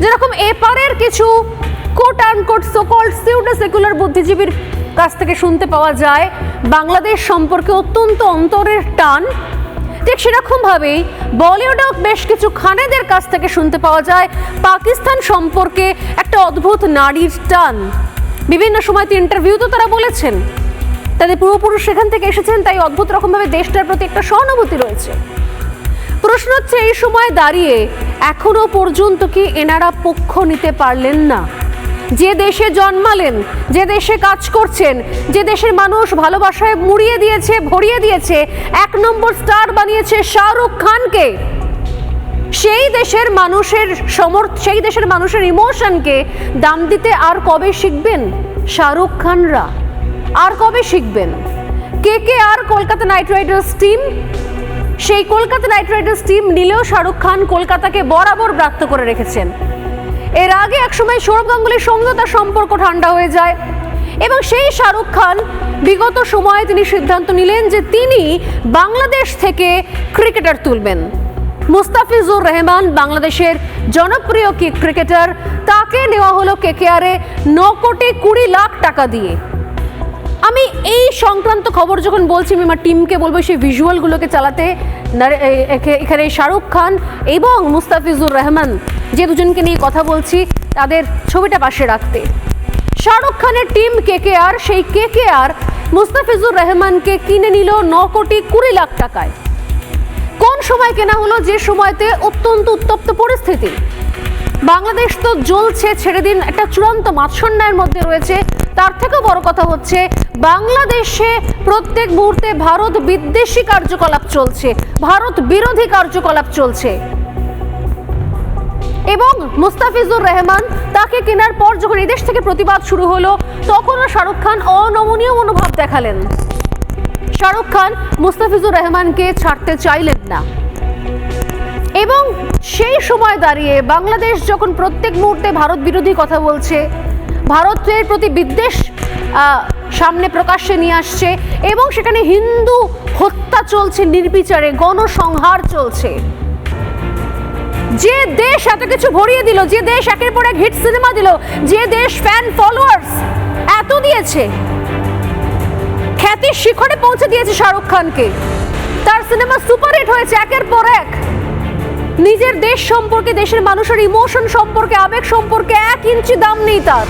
যেরকম এপারের কিছু quote unquote so called pseudo secular বুদ্ধিজীবীর কাছ থেকে শুনতে পাওয়া যায় বাংলাদেশ সম্পর্কে অত্যন্ত অন্তরের টান, ঠিক সেরকম ভাবেই বলিউডেও বেশ কিছু খানেদের কাছ থেকে শুনতে পাওয়া যায় পাকিস্তান সম্পর্কে একটা অদ্ভুত নারীর টান। বিভিন্ন সময় ইন্টারভিউতে তারা বলেছেন তাদের পূর্বপুরুষ সেখান থেকে এসেছেন, তাই অদ্ভুত রকমভাবে দেশটার প্রতি একটা সহানুভূতি রয়েছে। প্রশ্ন হচ্ছে এই সময় দাঁড়িয়ে এখনো পর্যন্ত কি এনারা পক্ষ নিতে পারলেন না? যে দেশে জন্মালেন, যে দেশে কাজ করছেন, যে দেশের মানুষ ভালোবাসায় মুড়িয়ে দিয়েছে, ভরিয়ে দিয়েছে, 1 নম্বর স্টার বানিয়েছে শাহরুখ খানকে, সেই দেশের মানুষের ইমোশনকে দাম দিতে আর কবে শিখবেন শাহরুখ খানরা? আর কবে শিখবেন? KKR Kolkata night Riders team, সেই কলকাতা নাইট রাইডার্স টিম নিলেও শাহরুখ খান কলকাতাকে বরাবর ব্রাত্য করে রেখেছেন। এর আগে একসময় সৌরভ গাঙ্গুলির সঙ্গেও তার সম্পর্ক ঠান্ডা হয়ে যায় এবং সেই শাহরুখ খান বিগত সময়ে তিনি সিদ্ধান্ত নিলেন যে তিনি বাংলাদেশ থেকে ক্রিকেটার তুলবেন। মুস্তাফিজুর রহমান বাংলাদেশের জনপ্রিয় ক্রিকেটার, তাকে নেওয়া হলো KKR-এ 9 কোটি 20 লাখ টাকা দিয়ে। আমি এই সংক্রান্ত খবর যখন বলছি আমি আমার টিমকে বলবো সেই ভিজুয়ালগুলোকে চালাতে, এখানে শাহরুখ খান এবং মুস্তাফিজুর রহমান যে দুজনকে নিয়ে কথা বলছি তাদের ছবিটা পাশে রাখতে। শাহরুখ খানের টিম KKR, সেই KKR মুস্তাফিজুর রহমানকে কিনে নিল 9 কোটি 20 লাখ টাকায়। কোন সময় কেনা হলো? যে সময়তে অত্যন্ত উত্তপ্ত পরিস্থিতি, বাংলাদেশ তো জ্বলছে, ছেড়ে দিন, একটা চূড়ান্ত মাৎসন্যায়ের মধ্যে রয়েছে। তার থেকেও বড় কথা হচ্ছে বাংলাদেশে প্রত্যেক মুহূর্তে ভারত বিদ্বেষী কার্যকলাপ চলছে, ভারত বিরোধী কার্যকলাপ চলছে। এবং মুস্তাফিজুর রহমান তাকে কেনার পর যখন এই দেশ থেকে প্রতিবাদ শুরু হলো তখনও শাহরুখ খান অনমনীয় মনোভাব দেখালেন। শাহরুখ খান মুস্তাফিজুর রহমানকে ছাড়তে চাইলেন না এবং সেই সময় দাঁড়িয়ে বাংলাদেশ যখন প্রত্যেক মুহূর্তে ভারত বিরোধী কথা বলছে, ভারতের প্রতি বিদ্বেষ সামনে প্রকাশ্যে নিয়ে আসছে এবং সেখানে হিন্দু হত্যা চলছে নির্বিচারে, গণসংহার চলছে, যে দেশ এত কিছু ভরিয়ে দিল, যে দেশ একের পর এক হিট সিনেমা দিল, যে দেশ ফ্যান ফলোয়ার্স এত দিয়েছে, খ্যাতির শিখরে পৌঁছে দিয়েছে শাহরুখ খানকে, তার সিনেমা সুপারহিট হয়েছে একের পর এক, নিজের দেশ সম্পর্কে, দেশের মানুষের ইমোশন সম্পর্কে, আবেগ সম্পর্কে 1 ইঞ্চি দাম নেই তার।